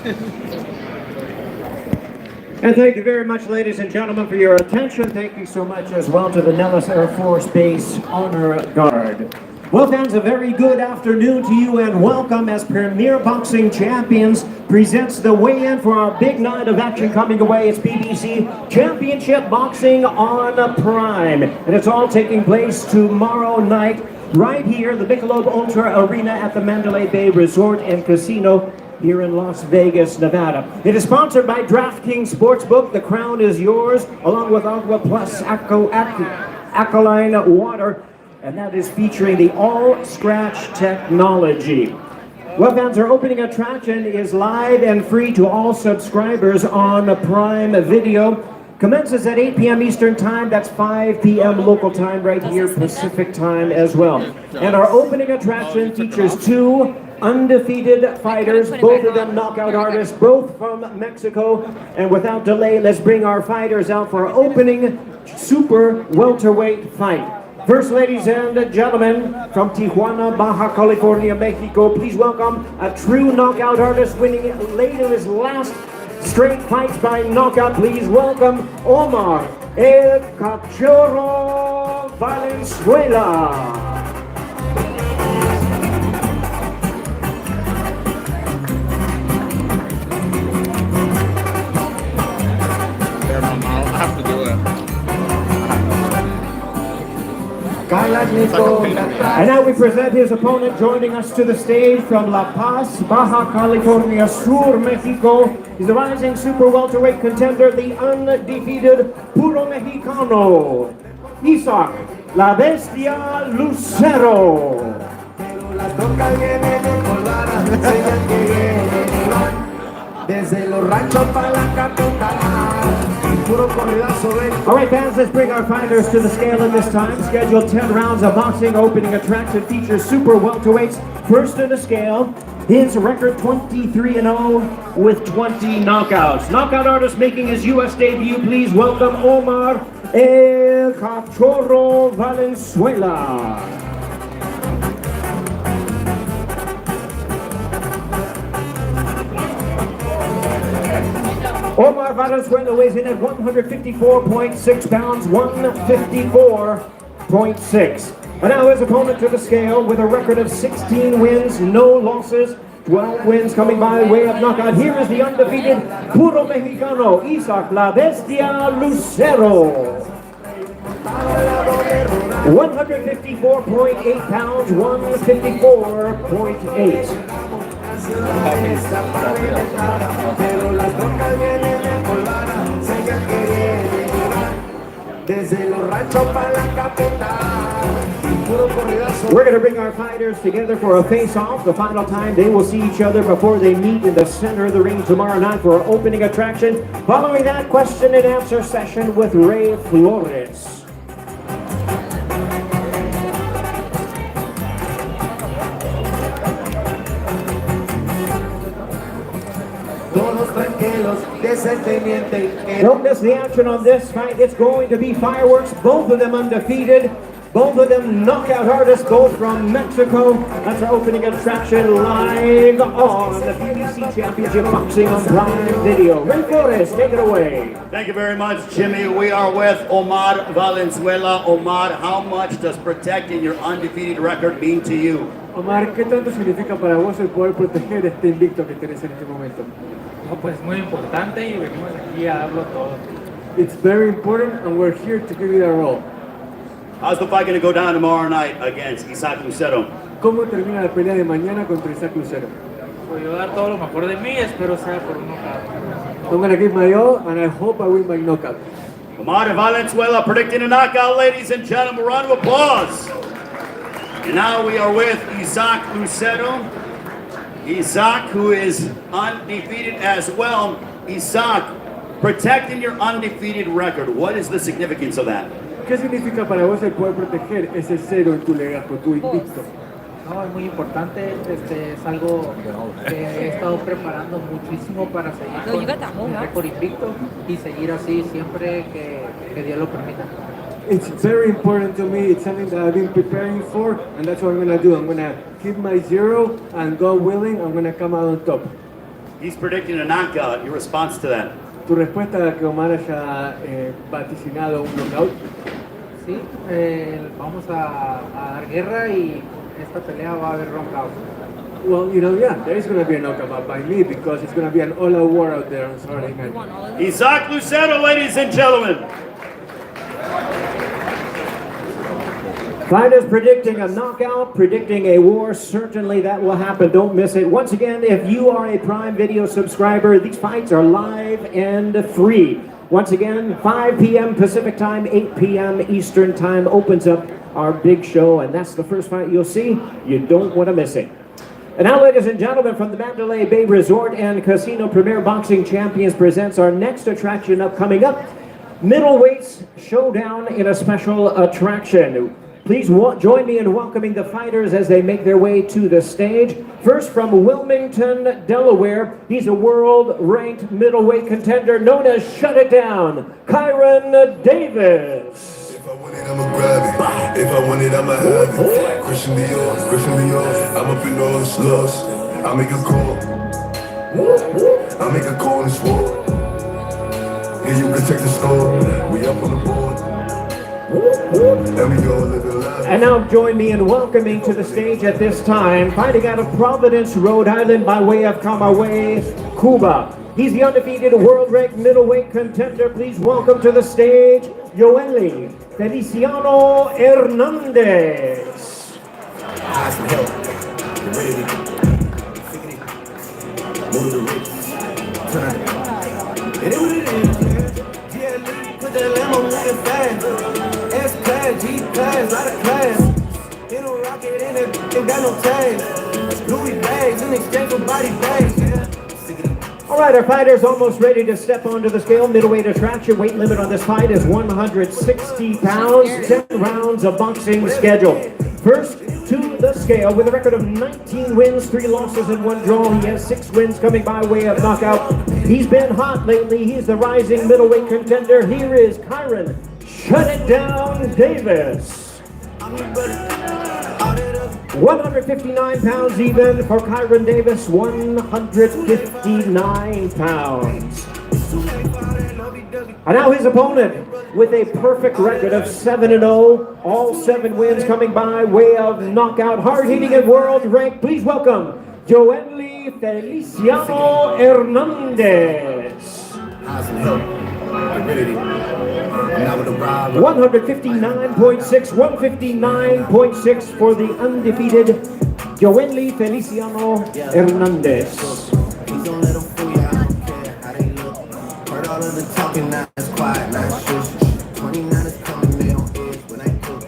And thank you very much, ladies and gentlemen, for your attention. Thank you so much as well to the Nellis Air Force Base Honor Guard. Well, fans, a very good afternoon to you and welcome as Premier Boxing Champions presents the weigh-in for our big night of action coming away. It's BBC Championship Boxing on Prime. And it's all taking place tomorrow night right here, the Michelob Ultra Arena at the Mandalay Bay Resort and Casino here in Las Vegas, Nevada. It is sponsored by DraftKings Sportsbook. The crown is yours, along with Aqua Plus Alkaline Water, and that is featuring the all-scratch technology. Well, fans, our opening attraction is live and free to all subscribers on Prime Video. Commences at 8 p.m. Eastern Time. That's 5 p.m. local time right here, Pacific Time as well. And our opening attraction features two undefeated fighters, both of them knockout artists, both from Mexico. And without delay, let's bring our fighters out for our opening super welterweight fight. First, ladies and gentlemen, from Tijuana, Baja California, Mexico, please welcome a true knockout artist winning late in his last straight fights by knockout. Please welcome Omar El Cachorro Valenzuela. And now we present his opponent joining us to the stage from La Paz, Baja California Sur, Mexico. He's the rising super welterweight contender, the undefeated Puro Mexicano, Isaac La Bestia Lucero. All right, fans, let's bring our fighters to the scale in this time. Scheduled 10 rounds of boxing. Opening attraction features super welterweights. First in the scale, his record 23-0 with 20 knockouts. Knockout artist making his U.S. debut. Please welcome Omar El Cachorro Valenzuela. Omar Valenzuela weighs in at 154.6 pounds, 154.6. And now his opponent to the scale with a record of 16 wins, no losses, 12 wins coming by way of knockout. Here is the undefeated Puro Mexicano, Isaac La Bestia Lucero. 154.8 pounds, 154.8. We're going to bring our fighters together for a face-off. The final time they will see each other before they meet in the center of the ring tomorrow night for our opening attraction. Following that, question and answer session with Ray Flores. Don't miss the action on this fight. It's going to be fireworks. Both of them undefeated. Both of them knockout artists, both from Mexico. That's our opening attraction live on the BBC Championship Boxing on Prime Video. Ray Flores, take it away. Thank you very much, Jimmy. We are with Omar Valenzuela. Omar, how much does protecting your undefeated record mean to you? Omar, ¿qué tanto significa para vos el poder proteger este invicto que tenés en este momento? No, pues muy importante y venimos aquí a darlo todo. It's very important and we're here to give it our all. How's the fight going to go down tomorrow night against Isaac Lucero? ¿Cómo termina la pelea de mañana contra Isaac Lucero? Pues yo voy a dar todo lo mejor de mí, espero sea por un knockout. I'm going to give my all and I hope I win by knockout. Omar Valenzuela predicting a knockout, ladies and gentlemen. A round of applause. And now we are with Isaac Lucero. Isaac, who is undefeated as well. Isaac, protecting your undefeated record. What is the significance of that? ¿Qué significa para vos el poder proteger ese cero en tu legado, tu invicto? No, es muy importante, es algo que he estado preparando muchísimo para seguir con un récord invicto y seguir así siempre que Dios lo permita. It's very important to me. It's something that I've been preparing for, and that's what I'm going to do. I'm going to keep my zero, and God willing, I'm going to come out on top. He's predicting a knockout. Your response to that? ¿Tu respuesta a que Omar haya vaticinado un knockout? Sí, vamos a dar guerra y esta pelea va a haber knockout. Well, you know, yeah, there is going to be a knockout by me because it's going to be an all-out war out there on Saturday night. Isaac Lucero, ladies and gentlemen. Fighters predicting a knockout, predicting a war. Certainly that will happen. Don't miss it. Once again, if you are a Prime Video subscriber, these fights are live and free. Once again, 5 p.m. Pacific time, 8 p.m. Eastern time opens up our big show, and that's the first fight you'll see. You don't want to miss it. And now, ladies and gentlemen, from the Mandalay Bay Resort and Casino, Premier Boxing Champions presents our next attraction upcoming up. Middleweights Showdown in a special attraction. Please join me in welcoming the fighters as they make their way to the stage. First, from Wilmington, Delaware, he's a world-ranked middleweight contender known as Shut It Down, Kyron Davis. If I want it, I'ma grab it. If I want it, I'ma have it. Christian Dior, I'm up in all the stores. I make a call. I make a call and swore. Yeah, you can take the score. We up on the board. And now join me in welcoming to the stage at this time, fighting out of Providence, Rhode Island by way of Camagüey, Cuba. He's the undefeated world-ranked middleweight contender. Please welcome to the stage, Yoeli Feliciano Hernandez. S-Class, lot of class. In a rocket, in it, ain't got no tags. Louis bags in exchange for body bags. All right, our fighter's almost ready to step onto the scale. Middleweight attraction. Weight limit on this fight is 160 pounds. 10 rounds of boxing scheduled. First to the scale with a record of 19 wins, 3 losses, and 1 draw. He has 6 wins coming by way of knockout. He's been hot lately. He's the rising middleweight contender. Here is Kyron Shut It Down Davis. 159 pounds even for Kyron Davis. 159 pounds. And now his opponent with a perfect record of 7-0. All 7 wins coming by way of knockout. Hard-hitting and world-ranked. Please welcome Yoeli Feliciano Hernandez. 159.6, 159.6 for the undefeated Yoeli Feliciano Hernandez. Please don't let them fool you, I don't care how they look. Heard all of the talking, now it's quiet, now it's shush. 29 is coming, they on edge when I cook.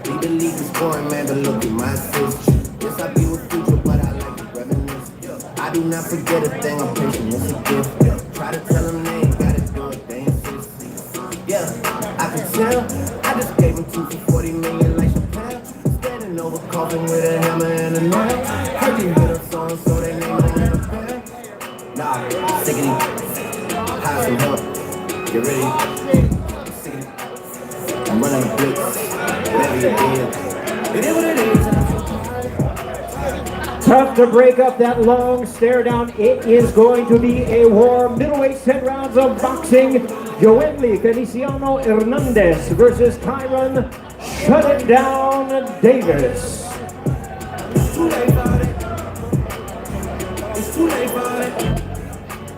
Lead the league is boring, man, but look at my assist. Yes, I be with future, but I like to reminisce. I do not forget a thing, I'm patient, it's a gift. Try to tell them they ain't gotta do it, they insist. Yeah, I can tell. I just gave him 2 for 40 million like Chappelle. Standing over coffin with a hammer and a nail. Heard you hit a song, so they name it in a bell. Nah, sickety. Hide some help. Get ready. Sickety. I'm running a blitz. Whatever you did. It is what it is. Tough to break up that long stare down. It is going to be a war. Middleweight 10 rounds of boxing. Yoeli Feliciano Hernandez versus Kyron Shut It Down Davis. It's too late for it. It's too late for it.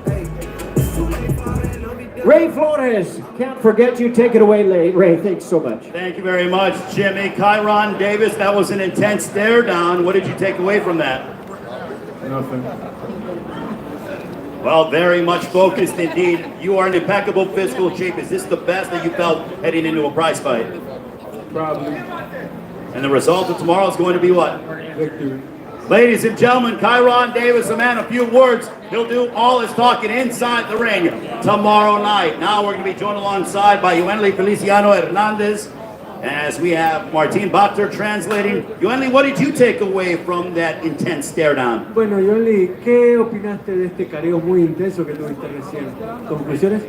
Hey, it's too late for it. Ray Flores, can't forget you. Take it away, Ray. Thanks so much. Thank you very much, Jimmy. Kyron Davis, that was an intense stare down. What did you take away from that? Nothing. Well, very much focused indeed. You are in impeccable physical shape. Is this the best that you felt heading into a prize fight? Probably. And the result of tomorrow is going to be what? Victory. Ladies and gentlemen, Kyron Davis, a man of few words. He'll do all his talking inside the ring tomorrow night. Now we're going to be joined alongside by Yoeli Feliciano Hernandez, as we have Martin Bachter translating. Yoeli, what did you take away from that intense stare down? Bueno, Yoeli, ¿qué opinaste de este careo muy intenso que tuviste recién? ¿Conclusiones?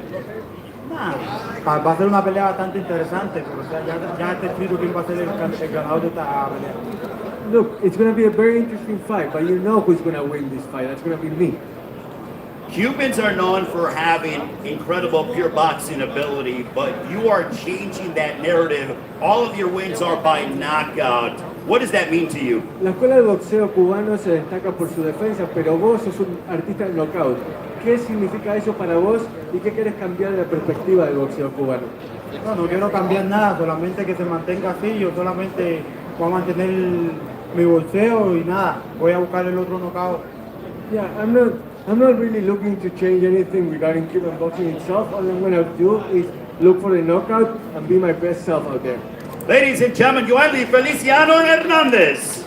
Va a ser una pelea bastante interesante, porque ya está escrito quién va a ser el ganador de esta pelea. Look, it's going to be a very interesting fight, but you know who's going to win this fight. That's going to be me. Cubans are known for having incredible pure boxing ability, but you are changing that narrative. All of your wins are by knockout. What does that mean to you? La escuela de boxeo cubano se destaca por su defensa, pero vos sos un artista del knockout. ¿Qué significa eso para vos y qué querés cambiar de la perspectiva del boxeo cubano? No, no quiero cambiar nada, solamente que se mantenga así. Yo solamente voy a mantener mi boxeo y nada, voy a buscar el otro knockout. Yeah, I'm not really looking to change anything regarding Cuban boxing itself. All I'm going to do is look for the knockout and be my best self out there. Ladies and gentlemen, Yoeli Feliciano Hernandez.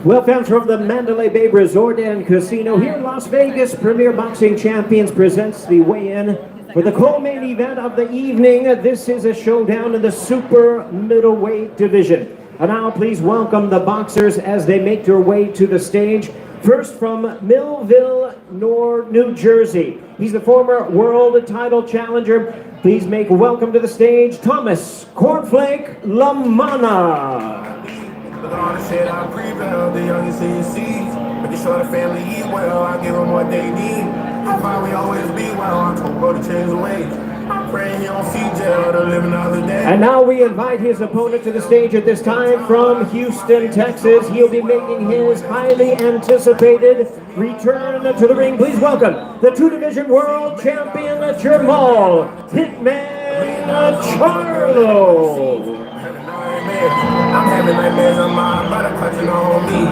Well, fans from the Mandalay Bay Resort and Casino here in Las Vegas, Premier Boxing Champions presents the weigh-in for the co-main event of the evening. This is a showdown in the super middleweight division. And now please welcome the boxers as they make their way to the stage. First from Millville, New Jersey. He's the former world title challenger. Please make welcome to the stage, Thomas Cornflake Lamana. Look at all the shit I prevailed, the youngest in your seeds. Making sure the family eat well, I give them what they need. How far we always be well, I told bro to change the ways. I'm praying he don't see jail to live another day. And now we invite his opponent to the stage at this time from Houston, Texas. He'll be making his highly anticipated return to the ring. Please welcome the two-division world champion, Jermall Hitman Charlo. I'm having nightmares on my body clutching on me.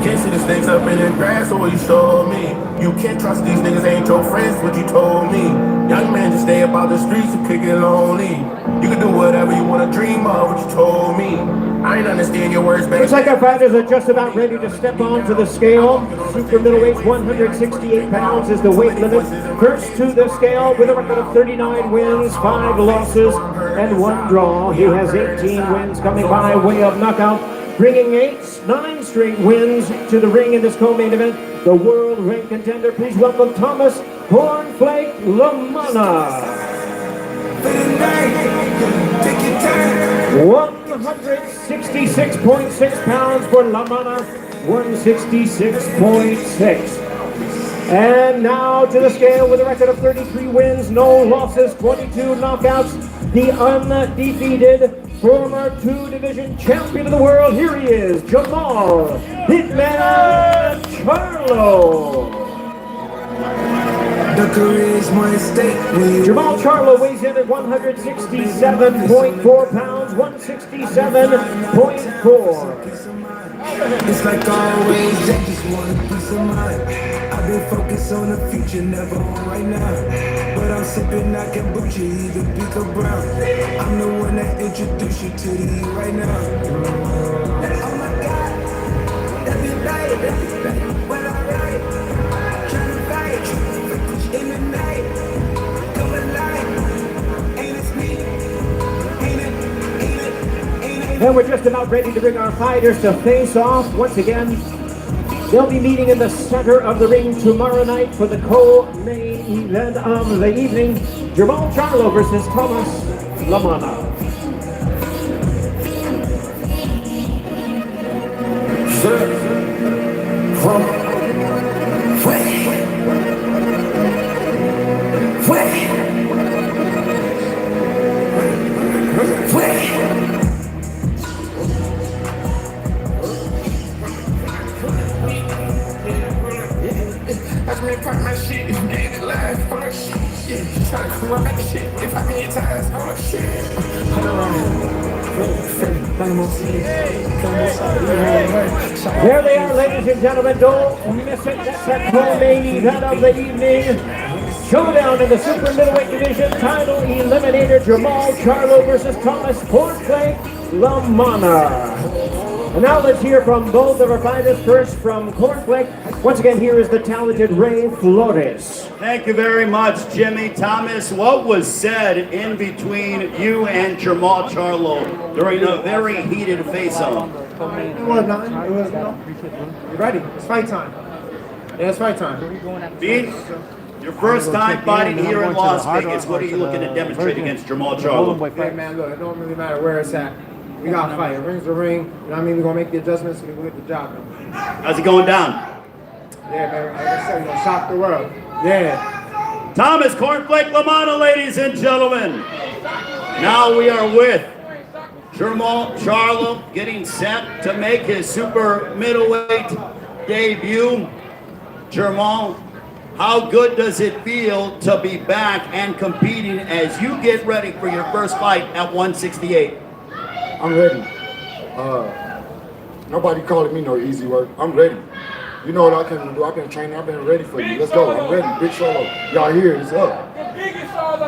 Can't see the snakes up in the grass, so what you showed me. You can't trust these niggas, ain't your friends, what you told me. Young man, just stay about the streets and kick it lonely. You can do whatever you wanna dream of, what you told me. I ain't understand your words, baby. Looks like our fighters are just about ready to step onto the scale. Super middleweight, 168 pounds is the weight limit. First to the scale with a record of 39 wins, 5 losses, and 1 draw. He has 18 wins coming by way of knockout, bringing 9 straight wins to the ring in this co-main event. The world ranked contender, please welcome Thomas Cornflake Lamana. 166.6 pounds for Lamana, 166.6. And now to the scale with a record of 33 wins, no losses, 22 knockouts, the undefeated former two-division champion of the world. Here he is, Jermall Hitman Charlo. Jermall Charlo weighs in at 167.4 pounds, 167.4. It's like always, I just want a peace of mind. I've been focused on the future, never on right now. But I'm sipping, I can boot you, either big or brown. I'm the one that introduced you to the E right now. Oh my God, every night, when I ride, trying to fight in the night, come alive, ain't it me, ain't it. And we're just about ready to bring our fighters to face off once again. They'll be meeting in the center of the ring tomorrow night for the co-main event of the evening. Jermall Charlo versus Thomas Lamana. There they are, ladies and gentlemen. Don't miss it. That's that co-main event of the evening. Showdown in the super middleweight division. Title eliminator Jermall Charlo versus Thomas Cornflake Lamana. And now let's hear from both of our fighters. First from Cornflake. Once again, here is the talented Ray Flores. Thank you very much, Jimmy. Thomas, what was said in between you and Jermall Charlo during a very heated face-off? It was nothing. It was, you ready? It's fight time. Yeah, it's fight time. Being Your first time fighting here in Las Vegas. What are you looking to demonstrate against Jermall Charlo? Hey man, look, it don't really matter where it's at. We got to fight. Ring's the ring. You know what I mean? We're going to make the adjustments and we're going to get the job done. How's it going down? Yeah, man. Like I said, you know, shock the world. Yeah. Thomas Cornflake Lamanna, ladies and gentlemen. Now we are with Jermall Charlo getting set to make his super middleweight debut. Jermall, how good does it feel to be back and competing as you get ready for your first fight at 168? I'm ready. Nobody calling me no easy work. I'm ready. You know what I can do. I've been training. I've been ready for you. Let's go. I'm ready. Big Charlo. Y'all here. It's up.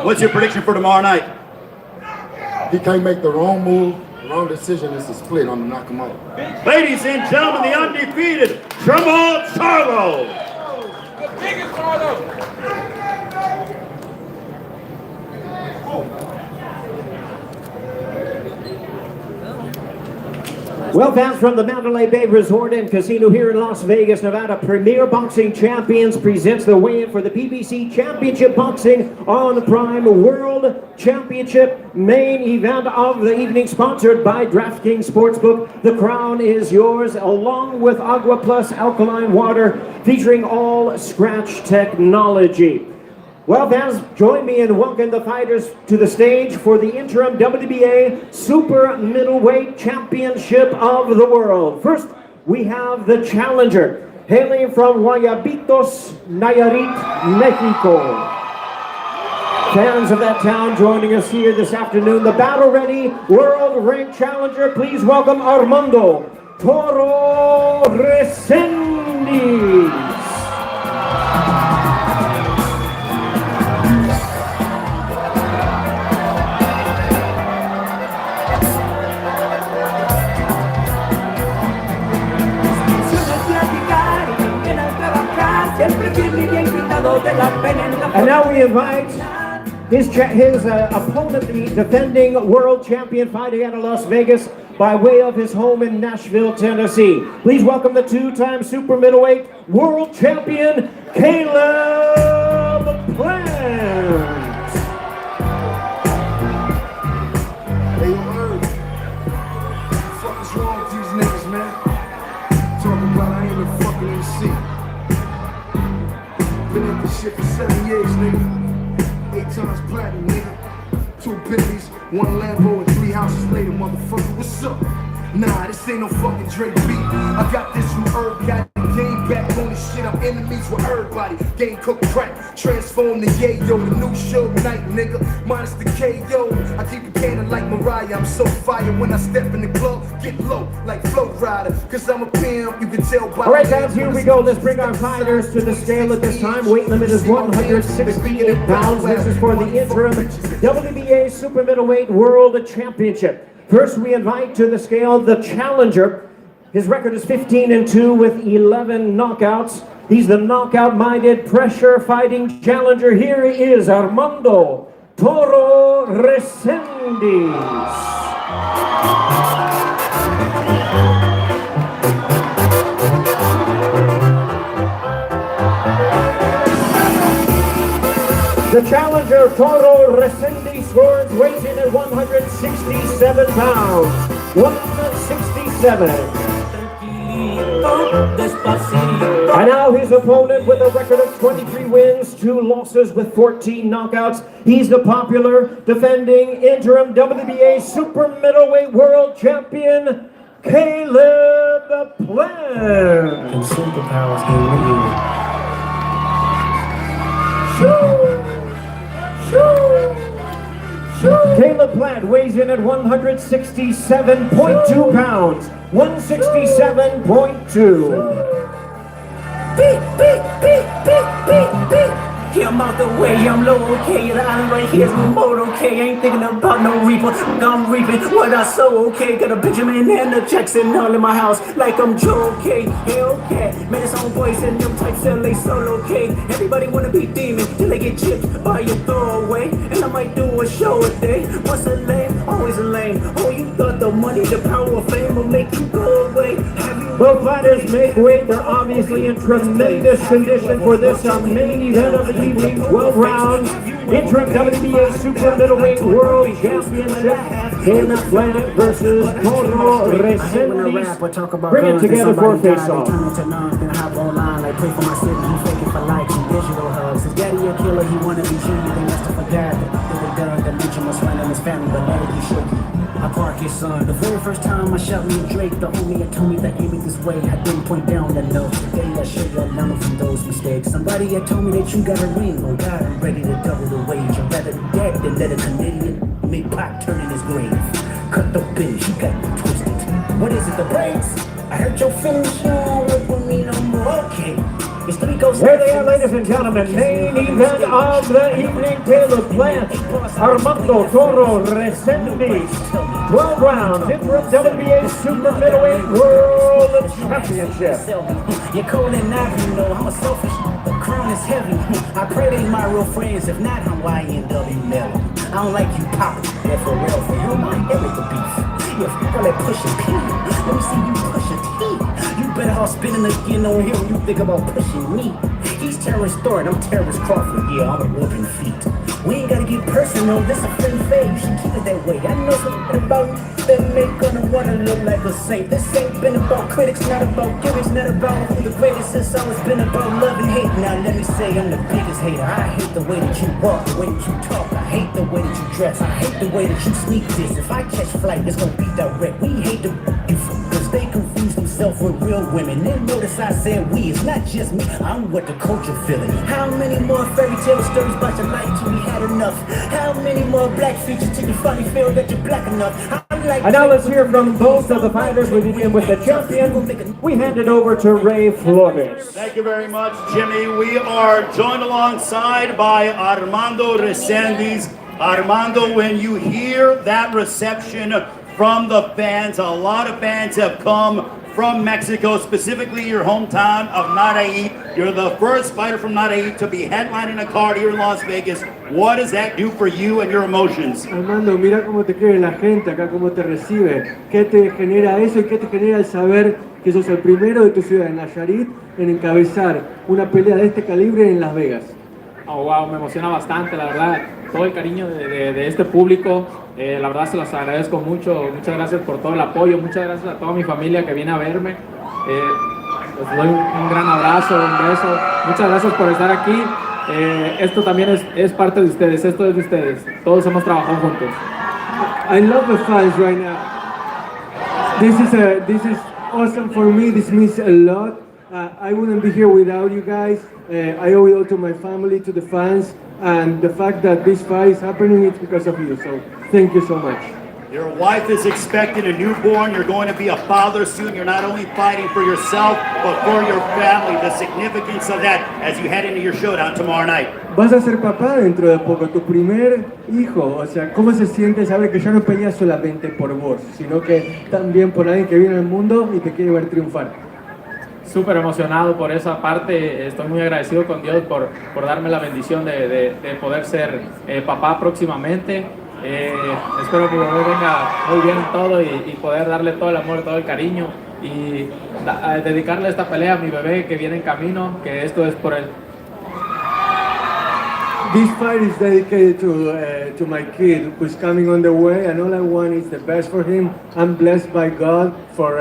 What's your prediction for tomorrow night? He can't make the wrong move. The wrong decision is to split. I'm going to knock him out. Ladies and gentlemen, the undefeated Jermall Charlo. The biggest Charlo. Well, fans, from the Mandalay Bay Resort and Casino here in Las Vegas, Nevada, Premier Boxing Champions presents the weigh-in for the PBC Championship Boxing on Prime World Championship main event of the evening, sponsored by DraftKings Sportsbook. The crown is yours, along with Agua Plus alkaline water, featuring all scratch technology. Well, fans, join me in welcoming the fighters to the stage for the interim WBA Super Middleweight Championship of the World. First, we have the challenger, hailing from Guayabitos, Nayarit, Mexico. Fans of that town joining us here this afternoon, the battle-ready world-ranked challenger. Please welcome Armando Toro Resendiz. And now we invite his opponent, the defending world champion, fighting out of Las Vegas by way of his home in Nashville, Tennessee. Please welcome the two-time super middleweight world champion, Caleb Plant. Hey, you heard? What the fuck is wrong with these niggas, man? Talking about I ain't a fucking MC. Been at this shit for 7 years, nigga. 8 times platinum, nigga. 2 Bentleys, 1 Lambo, and 3 houses later, motherfucker. What's up? Nah, this ain't no fucking Drake beat. I got this from Herb, got the game back on this shit. I'm enemies with everybody. Game cook crack, transform the yayo. The new show night, nigga. Minus the KO. I keep a cannon like Mariah. I'm so fire when I step in the club. Get low like Float Rider. Cause I'm a pimp, you can tell by. All right, guys, here we go. Let's bring our fighters to the scale at this time. Weight limit is 168 pounds. This is for the interim WBA Super Middleweight World Championship. First, we invite to the scale the challenger. His record is 15-2 with 11 knockouts. He's the knockout-minded, pressure-fighting challenger. Here he is, Armando Toro Resendiz. The challenger, Toro Resendiz, scores weighs in at 167 pounds. 167. And now his opponent with a record of 23 wins, 2 losses with 14 knockouts. He's the popular defending interim WBA Super Middleweight World Champion, Caleb Plant. And superpowers can Caleb Plant weighs in at 167.2 pounds. 167.2. I'm out the way, I'm low, okay. The island right here's my mode, okay. Ain't thinking about no reaper, I'm reaping what I sow, okay. Got a Benjamin and a Jackson all in my house, like I'm Joe, okay. Hellcat, made his own voice and them types LA solo, okay. Everybody wanna be demon till they get chipped by your throwaway. And I might do a show a day. Once a lame, always a lame. Oh, you thought the money, the power of fame will make you go away. Have you Both fighters make weight. They're obviously in tremendous condition for this main event of the evening. 12 rounds. Interim WBA Super Middleweight World Championship. Caleb Plant versus Rolly Romero. Bring it together for a face-off. Like play for my city, he faking for likes and digital hugs. His daddy a killer, he wanna be king, they must have forgot that done, that mention must find in his family, but let it be shaky. I park his son. The very first time I shot me and Drake, the homie had told me that aim it this way. I didn't point down the note. Today I show you learn from those mistakes. Somebody had told me that you got a ring. Oh God, I'm ready to double the wage. I'd rather be dead than let a Canadian make pop turn in his grave. Cut the binge, you got me twisted. What is it, the brakes? I heard your finish, you don't work with me no more. Okay. Here they are, ladies and gentlemen, main event of the evening. Caleb Plant, Armando Toro Resendiz, 12 rounds, interim WBA Super Middleweight World Championship. You're cold and not, you know, I'm a selfish. The crown is heavy. I pray they my real friends, if not, I'm YNW Mellow. I don't like you popping, yeah, for real, for you, my Eric the beef. Yeah, girl, that pushing P. Let me see you push a T. You better off spinning again on him when you think about pushing me. He's terrorist Thorne, I'm terrorist Crawford. Yeah, I'm a whooping feet. We ain't gotta get personal, this a friend fade. You should keep it that way. I know something about that make gonna wanna look like a saint. This ain't been about critics, not about gimmicks, not about who the greatest. It's always been about love and hate. Now let me say I'm the biggest hater. I hate the way that you walk, the way that you talk. I hate the way that you dress. I hate the way that you sneak this. If I catch flight, it's gonna be direct. We hate the you cause they confuse themselves with real women. Then notice I said we, it's not just me. I'm what the culture feeling. How many more fairy tale stories about your life till we had enough? How many more black features till you finally feel that you're black enough? And now let's hear from both of the fighters. We begin with the champion. We hand it over to Ray Flores. Thank you very much, Jimmy. We are joined alongside by Armando Resendiz. Armando, when you hear that reception from the fans, a lot of fans have come from Mexico, specifically your hometown of Nayarit. You're the first fighter from Nayarit to be headlining a card here in Las Vegas. What does that do for you and your emotions? Armando, mira cómo te quiere la gente acá, cómo te recibe. ¿Qué te genera eso y qué te genera el saber que sos el primero de tu ciudad, de Nayarit, en encabezar una pelea de este calibre en Las Vegas? Oh, wow, me emociona bastante, la verdad. Todo el cariño de este público, la verdad se los agradezco mucho. Muchas gracias por todo el apoyo, muchas gracias a toda mi familia que viene a verme. Les doy un gran abrazo, un beso. Muchas gracias por estar aquí. Esto también es parte de ustedes, esto es de ustedes. Todos hemos trabajado juntos. I love the fans right now. This is awesome for me. This means a lot. I wouldn't be here without you guys. I owe it all to my family, to the fans, and the fact that this fight is happening is because of you. So thank you so much. Your wife is expecting a newborn. You're going to be a father soon. You're not only fighting for yourself, but for your family. The significance of that as you head into your showdown tomorrow night. Vas a ser papá dentro de poco, tu primer hijo. O sea, ¿cómo se siente saber que ya no peleas solamente por vos, sino que también por alguien que viene al mundo y te quiere ver triunfar? Súper emocionado por esa parte. Estoy muy agradecido con Dios por darme la bendición de poder ser papá próximamente. Espero que mi bebé venga muy bien en todo y poder darle todo el amor, todo el cariño y dedicarle esta pelea a mi bebé que viene en camino, que esto es por él. This fight is dedicated to my kid who's coming on the way, and all I want is the best for him. I'm blessed by God for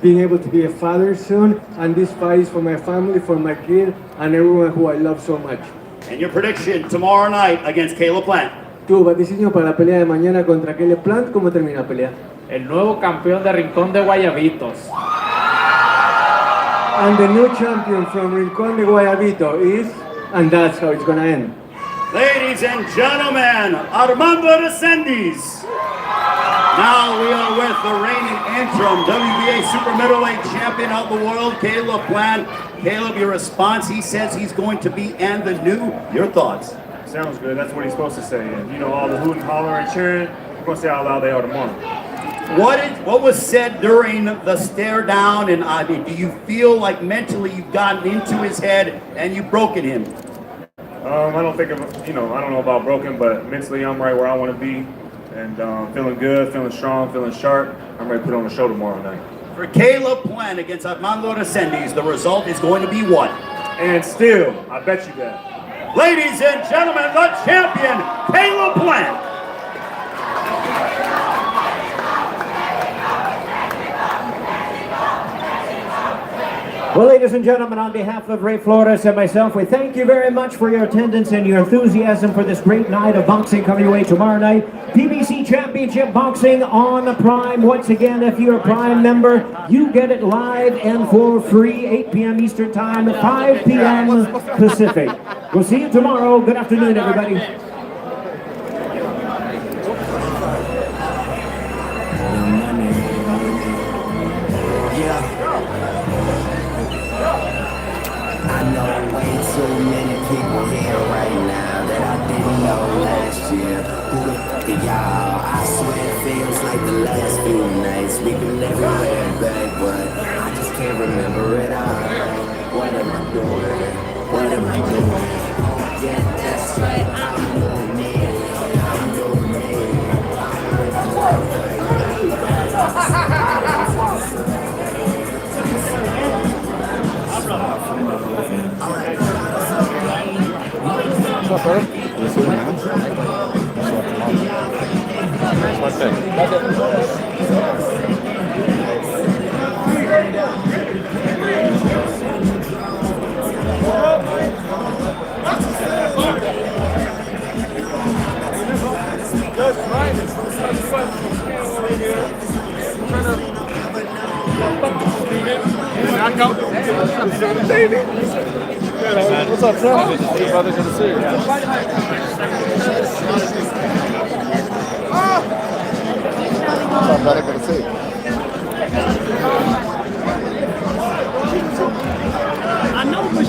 being able to be a father soon, and this fight is for my family, for my kid, and everyone who I love so much. And your prediction tomorrow night against Caleb Plant? Tu vaticinio para la pelea de mañana contra Caleb Plant, ¿cómo termina la pelea? El nuevo campeón de Rincón de Guayabitos. And the new champion from Rincón de Guayabito is, and that's how it's gonna end. Ladies and gentlemen, Armando Resendiz. Now we are with the reigning interim WBA Super Middleweight Champion of the world, Caleb Plant. Caleb, your response, he says he's going to be and the new. Your thoughts? Sounds good. That's what he's supposed to say. And you know, all the hooting, hollering, and cheering, we're going to see how loud they are tomorrow. What was said during the stare down, and do you feel like mentally you've gotten into his head and you've broken him? I don't think I don't know about broken, but mentally I'm right where I want to be, and feeling good, feeling strong, feeling sharp. I'm ready to put on the show tomorrow night. For Caleb Plant against Armando Resendiz, the result is going to be what? And still, I bet you that. Ladies and gentlemen, the champion, Caleb Plant. Well, ladies and gentlemen, on behalf of Ray Flores and myself, we thank you very much for your attendance and your enthusiasm for this great night of boxing coming your way tomorrow night. PBC Championship Boxing on Prime. Once again, if you're a Prime member, you get it live and for free, 8 p.m. Eastern Time, 5 p.m. Pacific. We'll see you tomorrow. Good afternoon, everybody. I know way too many people here right now that I didn't know last year. Who the fuck are y'all? I swear it feels like the last few nights. We been everywhere back, but I just can't remember it all. What am I doing? What am I doing? Yeah, that's right. I'm doing me. I'm doing me. What's up, brother? What's up, man? What's What's up, son? Hey, brother, good to see you. What's up, brother? Good to see you. I know, but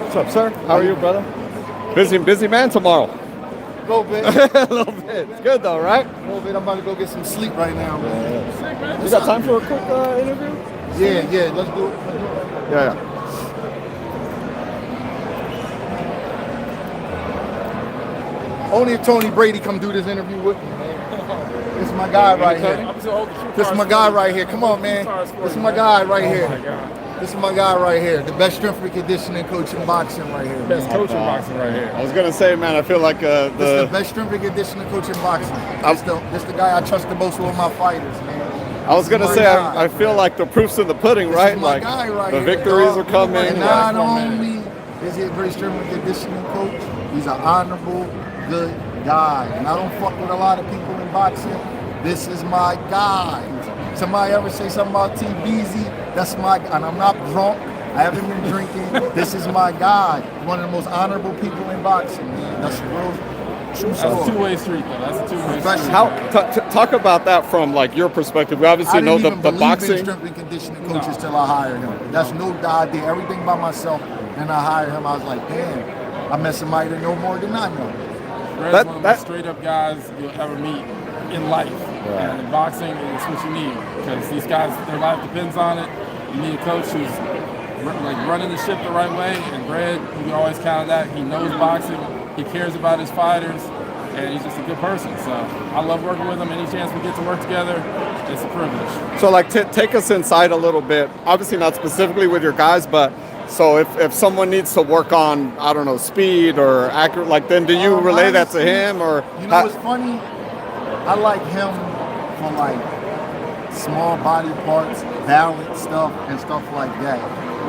What's up, sir? How are you, brother? Busy man tomorrow. A little bit. A little bit. It's good though, right? A little bit. I'm about to go get some sleep right now, man. You got time for a quick interview? Yeah, let's do it. Yeah. Only if Tony Brady come do this interview with me, man. This is my guy right here. This is my guy right here. Come on, man. This is my guy right here. This is my guy right here. The best strength and conditioning coach in boxing right here. Best coach in boxing right here. I was gonna say, man, I feel like This is the best strength and conditioning coach in boxing. This the guy I trust the most with my fighters, man. I was gonna say, I feel like the proof's in the pudding, right? This is my Like guy right the here, victories dog. are coming. And not only is he a great strength and conditioning coach, he's an honorable, good guy. And I don't fuck with a lot of people in boxing. This is my guy. Somebody ever say something about TBZ? That's my guy. And I'm not drunk. I haven't been drinking. This is my guy. One of the most honorable people in boxing, man. That's real true story. That's a two-way street, though. That's a two-way street. How talk about that from like your perspective? We obviously know the boxing. I didn't even believe in strength and conditioning coaches till I hired him. That's no doubt. I did everything by myself. Then I hired him. I was like, damn, I met somebody that know more than I know. Red's one of the most straight-up guys you'll ever meet in life. Right. And in boxing, it's what you need because these guys, their life depends on it. You need a coach who's like running the ship the right way. And Brad, we always count on that. He knows boxing. He cares about his fighters, and he's just a good person. So I love working with him. Any chance we get to work together, it's a privilege. So like take us inside a little bit. Obviously not specifically with your guys, but So if someone needs to work on, I don't know, speed or accurate, like, then do you relay that to him, or? You know what's funny? I like him for like small body parts, balance stuff, and stuff like that.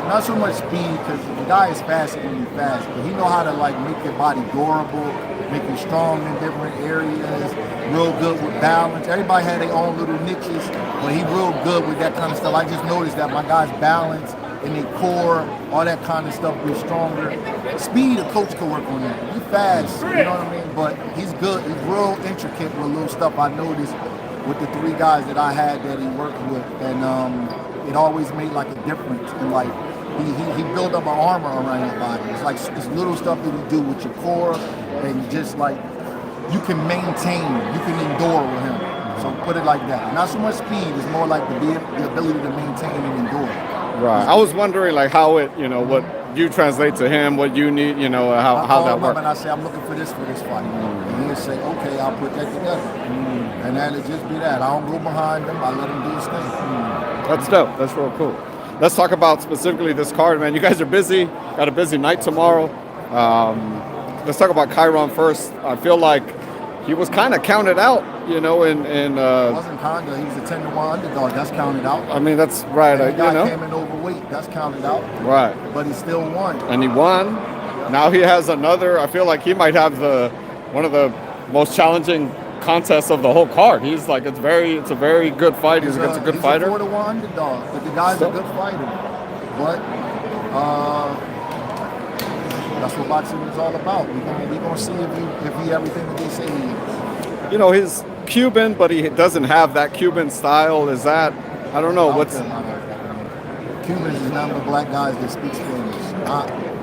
Not so much speed, because the guy is fast when he's fast, but he know how to like make your body durable, make you strong in different areas, real good with balance. Everybody had their own little niches, but he real good with that kind of stuff. I just noticed that my guy's balance in their core, all that kind of stuff be stronger. Speed, a coach can work on that. He's fast, you know what I mean? But he's good. He's real intricate with little stuff I noticed with the 3 guys that I had that he worked with, and it always made like a difference. And like he built up an armor around your body. It's like this little stuff that you do with your core, and just like you can maintain, you can endure with him. So put it like that. Not so much speed, it's more like the ability to maintain and endure. Right. I was wondering like how it, what you translate to him, what you need, how that works. And I say, I'm looking for this fight. And he'll say, okay, I'll put that together. And that'll just be that. I don't go behind him, I let him do his thing. That's dope. That's real cool. Let's talk about specifically this card, man. You guys are busy. Got a busy night tomorrow. Let's talk about Chiron first. I feel like he was kind of counted out, in It wasn't kinda. He was a 10-1 underdog. That's counted out. I mean, that's right. And the guy came in overweight. That's counted out. Right. But he still won. And he won. Now he has another. I feel like he might have one of the most challenging contests of the whole card. He's like, it's a very good fight. He's a good fighter. He's a 4-1 underdog, but the guy's a good fighter. But that's what boxing is all about. We're gonna see if he everything that they say he is. He's Cuban, but he doesn't have that Cuban style. Is that? I don't know. Cubans is none of the black guys that speak Spanish.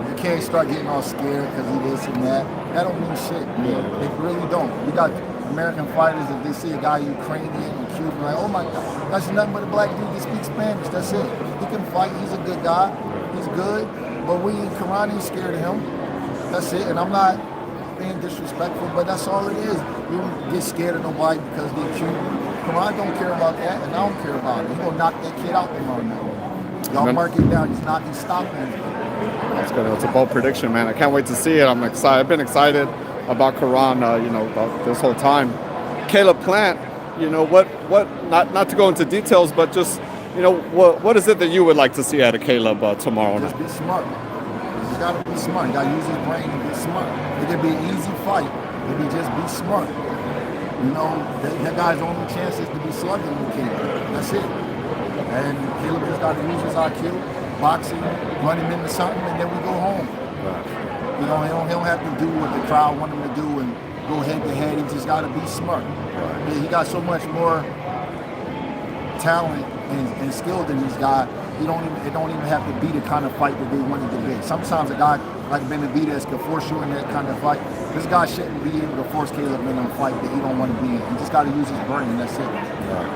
You can't start getting all scared because he this and that. That don't mean shit. They really don't. We got American fighters, if they see a guy Ukrainian and Cuban, like, oh my God, that's nothing but a black dude that speaks Spanish. That's it. He can fight. He's a good guy. He's good. But we in Quran ain't scared of him. That's it. And I'm not being disrespectful, but that's all it is. We don't get scared of nobody because they're Cuban. Quran don't care about that, and I don't care about it. He's gonna knock that kid out tomorrow night. Y'all mark it down. He's stopping him. That's good. It's a bold prediction, man. I can't wait to see it. I'm excited. I've been excited about Quran, about this whole time. Caleb Plant, not to go into details, but just, what is it that you would like to see out of Caleb tomorrow night? Just be smart. You gotta be smart. You gotta use his brain and be smart. It could be an easy fight if you just be smart. That guy's only chance is to be slugging with Caleb. That's it. And Caleb just got to use his IQ, boxing, run him into something, and then we go home. Right. He don't have to do what the crowd want him to do and go head to head. He just got to be smart. Right. He got so much more talent and skill than these guys. It don't even have to be the kind of fight that they want it to be. Sometimes a guy like Benavidez can force you in that kind of fight. This guy shouldn't be able to force Caleb in a fight that he don't want to be in. He just got to use his brain. That's it.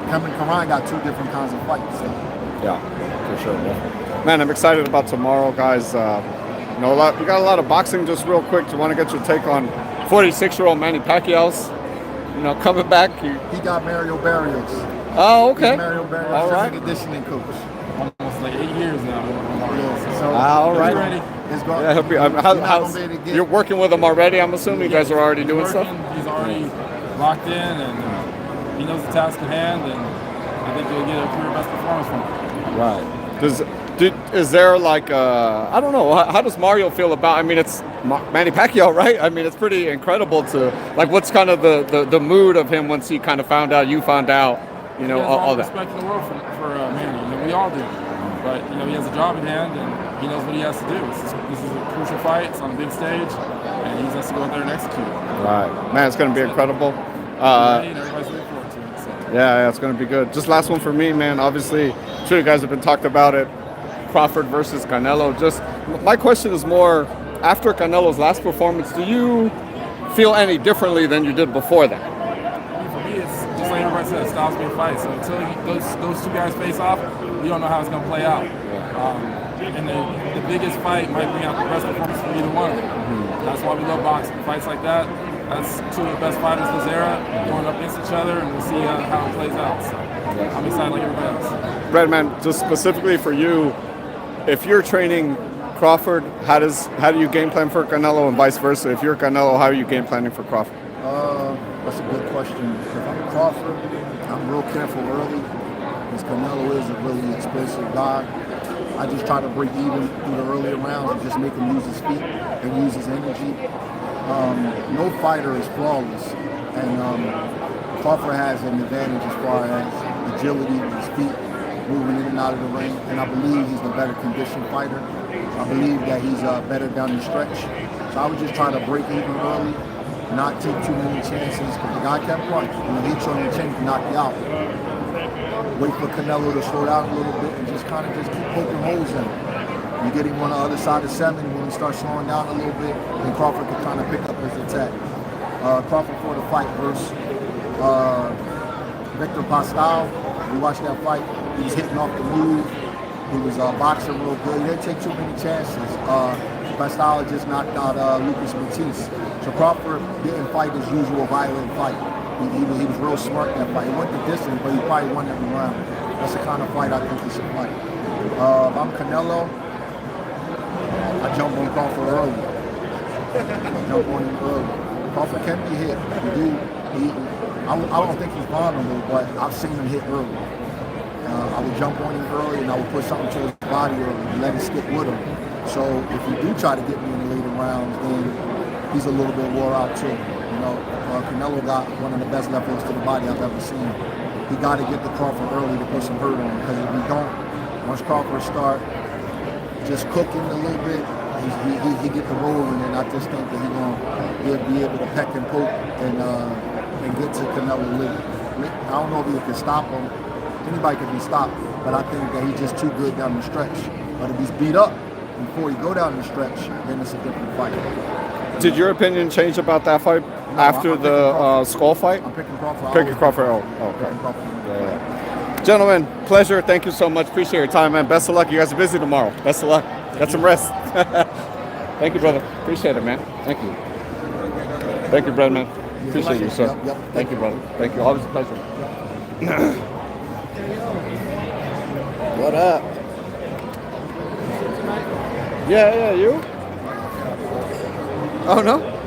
Him and Karan got 2 different kinds of fights. So. Yeah, for sure. Yeah. Man, I'm excited about tomorrow, guys. We got a lot of boxing. Just real quick, do you want to get your take on 46-year-old Manny Pacquiao's, coming back? He got Mario Barrios. Oh, okay. He's Mario Barrios, all right. Conditioning coach. Almost like 8 years now. So all right. Ready. You're working with him already, I'm assuming? You guys are already doing stuff? He's already locked in, and he knows the task at hand, and I think he'll get a career best performance from him. Right. Is there like, I don't know, how does Mario feel about, it's Manny Pacquiao, right? It's pretty incredible to, like, what's kind of the mood of him once he kind of found out, you found out, all that? Respect in the world for Manny, we all do. But, he has a job in hand, and he knows what he has to do. This is a crucial fight. It's on a big stage, and he has to go out there and execute. Right. Man, it's going to be incredible. Everybody's looking forward to it. So. Yeah, it's going to be good. Just last one for me, man. Obviously, I'm sure you guys have been talked about it. Crawford versus Canelo. Just my question is more, after Canelo's last performance, do you feel any differently than you did before that? For me, it's just like everybody said, styles being fight. So until those 2 guys face off, you don't know how it's going to play out. And the biggest fight might bring out the best performance from either one of them. Mm-hmm. That's why we love boxing. Fights like that, that's 2 of the best fighters in this era going up against each other, and we'll see how it plays out. So I'm excited like everybody else. Redman, just specifically for you, if you're training Crawford, how do you game plan for Canelo and vice versa? If you're Canelo, how are you game planning for Crawford? That's a good question. If I'm Crawford, I'm real careful early because Canelo is a really expensive guy. I just try to break even through the earlier rounds and just make him use his feet and use his energy. No fighter is flawless, and Crawford has an advantage as far as agility with his feet, moving in and out of the ring, and I believe he's the better conditioned fighter. I believe that he's better down the stretch. So I would just try to break even early, not take too many chances, because the guy can punch. When he showing the chin, he can knock you out. Wait for Canelo to slow down a little bit and just kind of just keep poking holes in him. You get him on the other side of 7, when he starts slowing down a little bit, then Crawford can kind of pick up his attack. Crawford for the fight versus Victor Pascal. You watch that fight, he was hitting off the move. He was boxing real good. He didn't take too many chances. Pascal just knocked out Lucas Matisse. So Crawford didn't fight his usual violent fight. He was real smart in that fight. He went the distance, but he probably won every round. That's the kind of fight I think he should fight. If I'm Canelo, I jump on Crawford early. Crawford can be hit. I don't think he's vulnerable, but I've seen him hit early. I would jump on him early, and I would put something to his body early and let it stick with him. So if you do try to get me in the later rounds, then he's a little bit wore out too. You know, Canelo got one of the best left hooks to the body I've ever seen. He got to get the Crawford early to put some hurt on him, because if he don't, once Crawford start just cooking a little bit, he get the rolling, and I just think that he'll be able to peck and poke and get to Canelo late. I don't know if he can stop him. Anybody can be stopped, but I think that he's just too good down the stretch. But if he's beat up before he go down the stretch, then it's a different fight. Did your opinion change about that fight after the Skull fight? I'm picking Crawford. Picking Crawford. Oh, okay. Yeah. Gentlemen, pleasure. Thank you so much. Appreciate your time, man. Best of luck. You guys are busy tomorrow. Best of luck. Get some rest. Thank you, brother. Appreciate it, man. Thank you. Thank you, brother, man. Appreciate you, sir. Yep. Thank you, brother. Thank you. Always a pleasure. What up? Yeah, you? Oh, no?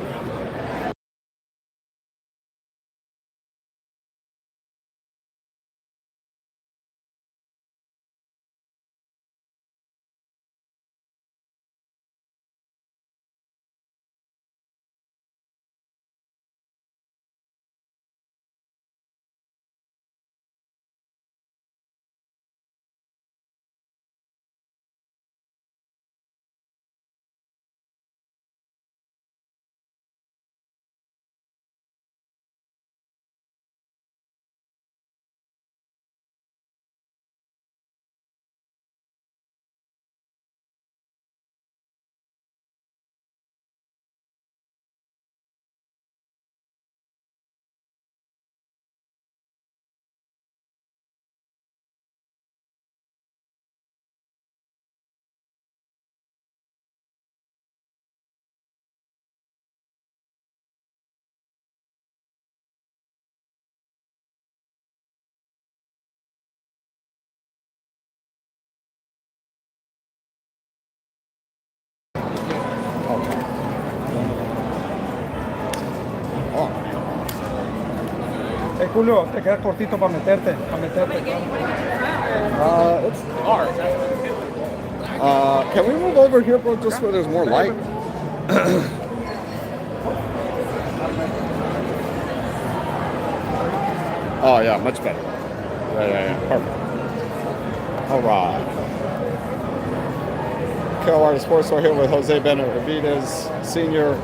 Julio, te queda cortito para meterte. It's hard. Can we move over here, bro, just where there's more light? Oh, yeah, much better. Yeah. Perfect. All right. KOR Sports, we're here with Jose Benavidez, Sr.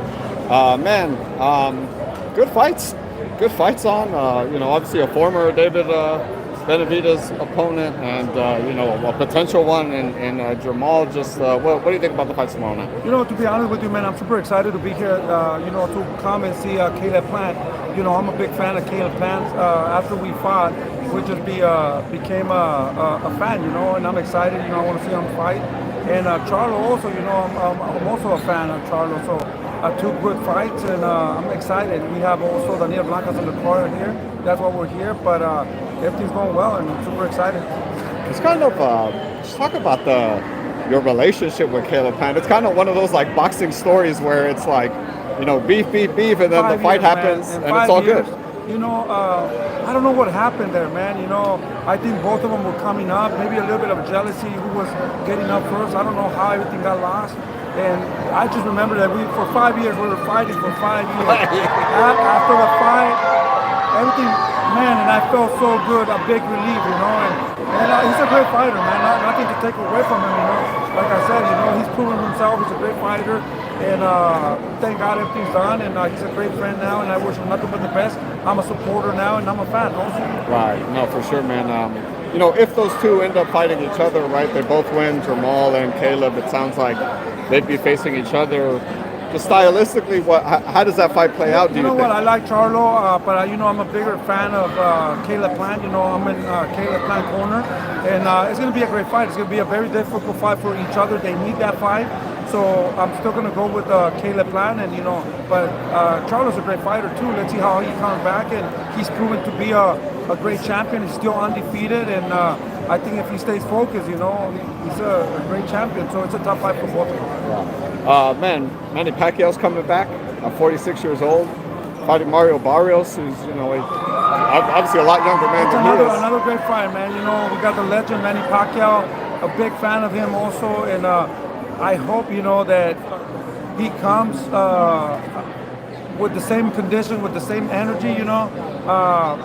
Good fights. Good fights on. Obviously a former David Benavidez opponent, and a potential one in Jermall. Just what do you think about the fights tomorrow night? To be honest with you, man, I'm super excited to be here. To come and see Caleb Plant. I'm a big fan of Caleb Plant. After we fought, we just became a fan. And I'm excited. I want to see him fight. And Charlo also. I'm also a fan of Charlo. So. Two good fights, and I'm excited. We have also Daniel Blancas in the corner here. That's why we're here, but everything's going well, and I'm super excited. It's kind of, just talk about your relationship with Caleb Plant. It's kind of one of those like boxing stories where it's like, you know, beef, and then the fight happens, and it's all good. You know, I don't know what happened there, man. You know, I think both of them were coming up. Maybe a little bit of jealousy who was getting up first. I don't know how everything got lost. And I just remember that for 5 years, we were fighting for 5 years. After the fight, everything, man, and I felt so good, a big relief, you know. And he's a great fighter, man. Nothing to take away from him, you know. Like I said, you know, he's proven himself. He's a great fighter. And thank God everything's done. And he's a great friend now. And I wish him nothing but the best. I'm a supporter now, and I'm a fan also. Right. No, for sure, man. You know, if those two end up fighting each other, right, they both win, Jermall and Caleb, it sounds like they'd be facing each other. Just stylistically, how does that fight play out, do you think? You know what, I like Charlo, but you know, I'm a bigger fan of Caleb Plant. You know, I'm in Caleb Plant corner, and it's going to be a great fight. It's going to be a very difficult fight for each other. They need that fight. So I'm still going to go with Caleb Plant, and you know, but Charlo's a great fighter too. Let's see how he comes back, and he's proven to be a great champion. He's still undefeated, and I think if he stays focused, you know, he's a great champion. So it's a tough fight for both of them. Man, Manny Pacquiao's coming back, 46 years old, fighting Mario Barrios, who's, you know, obviously a lot younger man than he is. Another great fight, man. You know, we got the legend Manny Pacquiao, a big fan of him also, and I hope, you know, that he comes with the same condition, with the same energy, you know.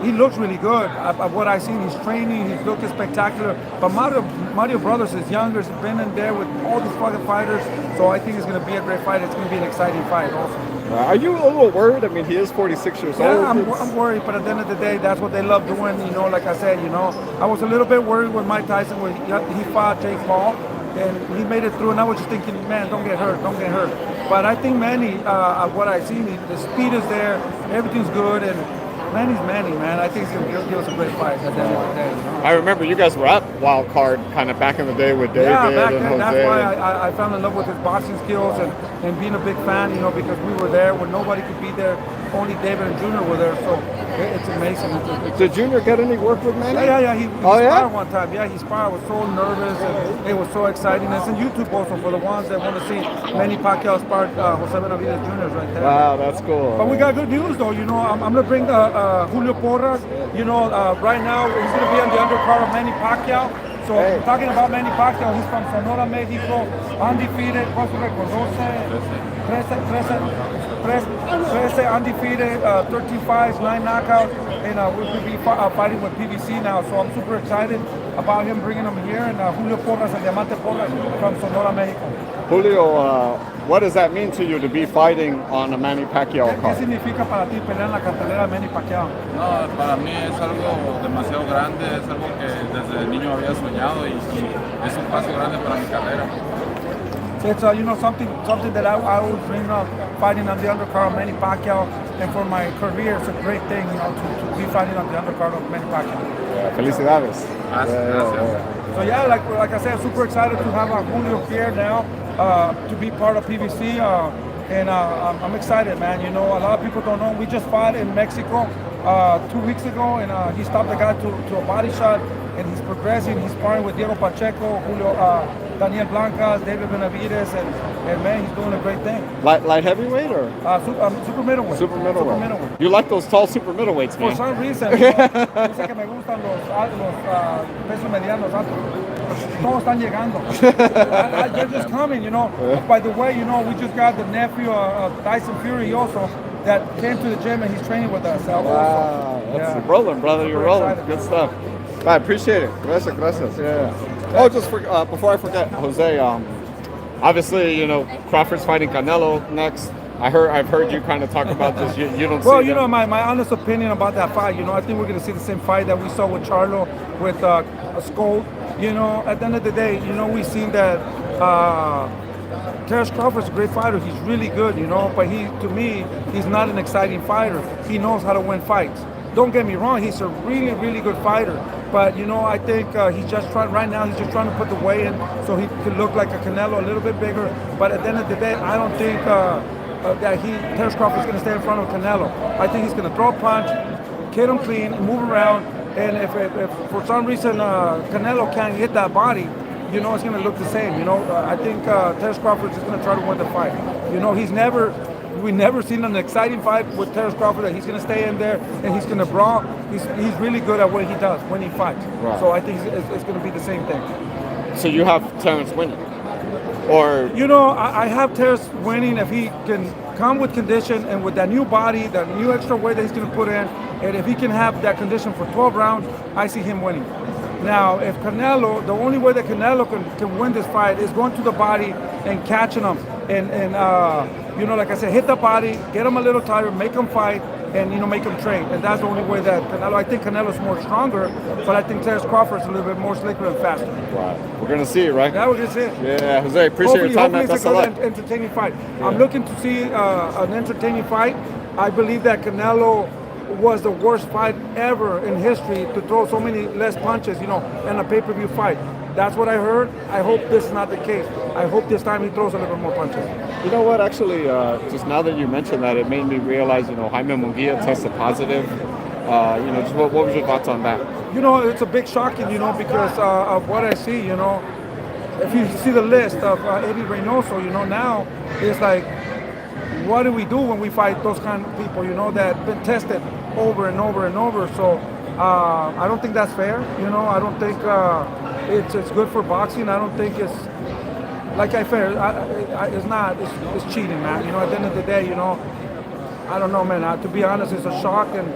He looks really good. What I've seen, he's training, he's looking spectacular. But Mario Brothers is younger, he's been in there with all these fucking fighters. So I think it's going to be a great fight. It's going to be an exciting fight also. Are you a little worried? I mean, he is 46 years old. Yeah, I'm worried, but at the end of the day, that's what they love doing. You know, like I said, you know, I was a little bit worried with Mike Tyson when he fought Jake Paul. And he made it through, and I was just thinking, man, don't get hurt. But I think Manny, what I've seen, the speed is there, everything's good, and Manny's Manny, man. I think he's going to give us a great fight at the end of the day. You know? I remember you guys were at Wild Card kind of back in the day with David and Jose. That's why I fell in love with his boxing skills and being a big fan, you know, because we were there when nobody could be there. Only David and Junior were there, so it's amazing. Did Junior get any work with Manny? Yeah. He sparred one time. Yeah, he sparred. I was so nervous, and it was so exciting. It's on YouTube also for the ones that want to see Manny Pacquiao sparred Jose Benavidez Jr. right there. Wow, that's cool. But we got good news, though. You know, I'm going to bring Julio Porras. You know, right now he's going to be on the undercard of Manny Pacquiao. So talking about Manny Pacquiao, he's from Sonora, Mexico, undefeated, 13 undefeated, 13 fights, 9 knockouts, and we're going to be fighting with PBC now. So I'm super excited about him bringing him here, and Julio Porras and Diamante Porras from Sonora, Mexico. Julio, what does that mean to you to be fighting on a Manny Pacquiao card? ¿Qué significa para ti pelear en la cartelera de Manny Pacquiao? No, para mí es algo demasiado grande, es algo que desde niño había soñado y es un paso grande para mi carrera. It's you know, something that I always dream of, fighting on the undercard of Manny Pacquiao, and for my career, it's a great thing, you know, to be fighting on the undercard of Manny Pacquiao. Felicidades. So yeah, like I said, super excited to have Julio here now, to be part of PBC, and I'm excited, man. You know, a lot of people don't know, we just fought in Mexico 2 weeks ago, and he stopped the guy to a body shot, and he's progressing. He's sparring with Diego Pacheco, Julio, Daniel Blancas, David Benavidez, and man, he's doing a great thing. Light heavyweight or? Super middleweight. Super middleweight. You like those tall super middleweights, man? For some reason, you know, dice que me gustan los pesos medianos altos. Todos están llegando. They're just coming, you know. By the way, you know, we just got the nephew of Tyson Fury also that came to the gym, and he's training with us. Wow, that's rolling, brother. You're rolling. Good stuff. I appreciate it. Gracias. Yeah. Oh, just before I forget, Jose. Obviously, you know, Crawford's fighting Canelo next. I've heard you kind of talk about this. You don't see. Well, you know, my honest opinion about that fight. You know, I think we're going to see the same fight that we saw with Charlo with Skull. You know, at the end of the day, you know, we've seen that Terrence Crawford's a great fighter. He's really good, you know, but to me, he's not an exciting fighter. He knows how to win fights. Don't get me wrong, he's a really, really good fighter. But, you know, I think he's just trying to put the weight in so he could look like a Canelo, a little bit bigger. But at the end of the day, I don't think that Terrence Crawford's going to stay in front of Canelo. I think he's going to throw a punch, hit him clean, move around. And if for some reason Canelo can't hit that body, you know, it's going to look the same. You know, I think Terrence Crawford is going to try to win the fight. You know, we never seen an exciting fight with Terrence Crawford that he's going to stay in there and he's going to brawl. He's really good at what he does when he fights. Right. So I think it's going to be the same thing. So you have Terrence winning, or you know, I have Terrence winning if he can come with condition and with that new body, that new extra weight that he's going to put in, and if he can have that condition for 12 rounds, I see him winning. Now, if Canelo, the only way that Canelo can win this fight is going to the body and catching him, and you know, like I said, hit the body, get him a little tired, make him fight, and you know, make him train. And that's the only way that Canelo. I think Canelo's more stronger, but I think Terrence Crawford's a little bit more slicker and faster. Right. We're gonna see it, right? Yeah, we're gonna see it. Yeah, Jose, appreciate your time, man. Hopefully it's a good, entertaining fight. Yeah. I'm looking to see an entertaining fight. I believe that Canelo was the worst fight ever in history to throw so many less punches, you know, in a pay-per-view fight. That's what I heard. I hope this is not the case. I hope this time he throws a little bit more punches. You know what? Actually, just now that you mentioned that, it made me realize, you know, Jaime Munguia tested positive. You know, just what was your thoughts on that? You know, it's a big shocking, you know, because of what I see, you know. If you see the list of Eddie Reynoso, you know, now it's like, what do we do when we fight those kind of people, you know, that have been tested over and over and over? So I don't think that's fair, you know. I don't think it's good for boxing. I don't think it's like fair. It's not. It's cheating, man. You know, at the end of the day, you know, I don't know, man. To be honest, it's a shock, and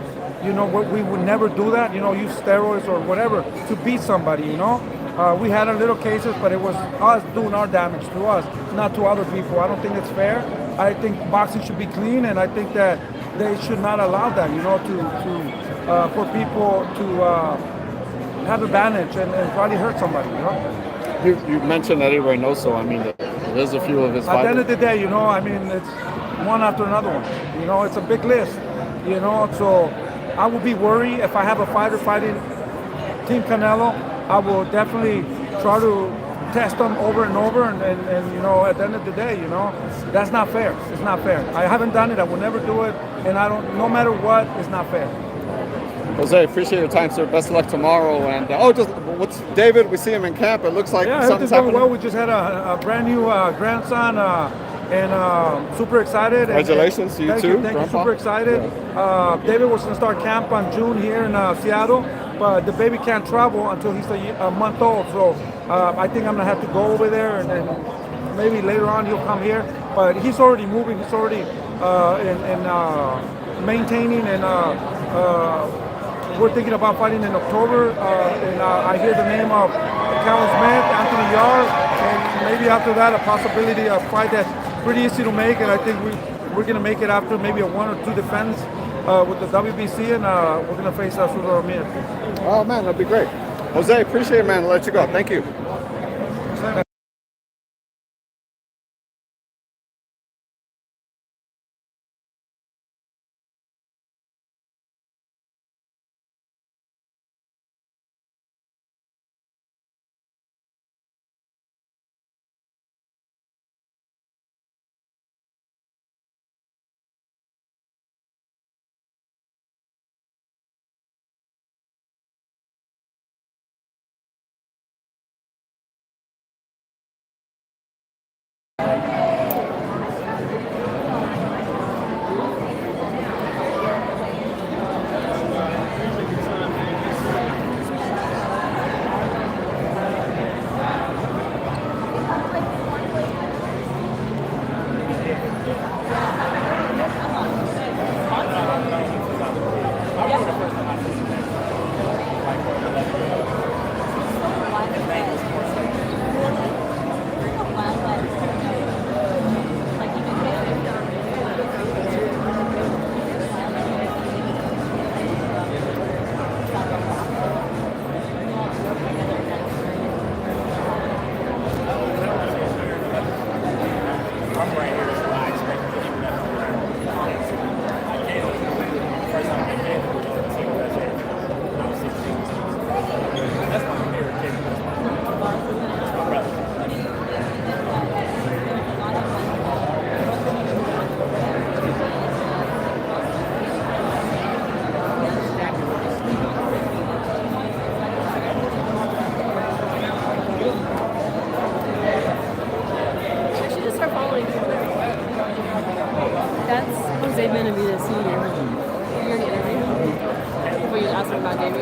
you know, we would never do that. You know, use steroids or whatever to beat somebody. You know, we had our little cases, but it was us doing our damage to us, not to other people. I don't think it's fair. I think boxing should be clean, and I think that they should not allow that. You know, for people to have advantage and probably hurt somebody. You know. You mentioned Eddie Reynoso. I mean, there's a few of his fighters. At the end of the day, you know, I mean, it's one after another one. You know, it's a big list. You know, so I would be worried if I have a fighter fighting Team Canelo. I will definitely try to test them over and over, and you know, at the end of the day, you know, that's not fair. It's not fair. I haven't done it. I will never do it, and I don't. No matter what, it's not fair. Jose, appreciate your time, sir. Best of luck tomorrow. And what's David? We see him in camp. It looks like something's happening. Well, we just had a brand new grandson, and super excited. Congratulations to you too. Thank you. Super excited. Yeah. David was going to start camp on June here in Seattle, but the baby can't travel until he's a month old. So I think I'm going to have to go over there, and maybe later on he'll come here. But he's already moving. He's already maintaining and. We're thinking about fighting in October, and I hear the name of Callum Smith, Anthony Yarr, and maybe after that a possibility of a fight that's pretty easy to make, and I think we're going to make it after maybe a 1 or 2 defense with the WBC, and we're going to face Rolly Romero. Oh man, that'd be great. Jose, appreciate it, man. I'll let you go. Thank you.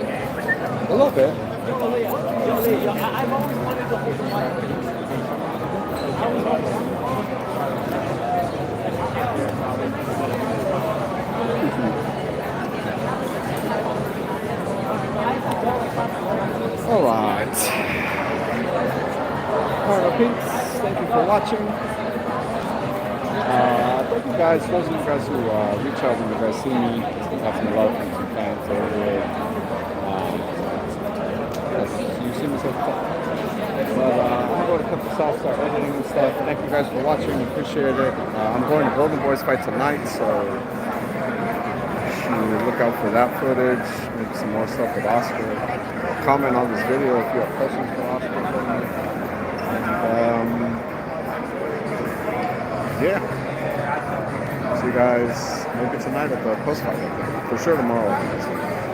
A little bit. I've always wanted to hold the mic. All right. Peeps, thank you for watching. Thank you guys, those of you guys who reach out when you guys see me. Got some love from some fans over here. Yes, you see me so far. But I'm going to cut this off, start editing and stuff. Thank you guys for watching, appreciate it. I'm going to Golden Boys fight tonight, so look out for that footage. Maybe some more stuff with Oscar. Comment on this video if you have questions for Oscar. Yeah. See you guys maybe tonight at the post fight. For sure tomorrow.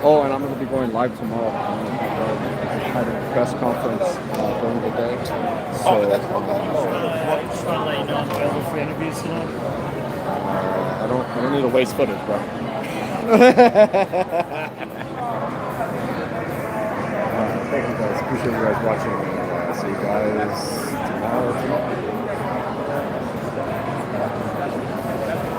Oh, and I'm going to be going live tomorrow. I'm going to have a press conference during the day. So, Just want to let you know I'm available for interviews tonight. I don't need to waste footage, bro. Thank you guys. Appreciate you guys watching. See you guys tomorrow.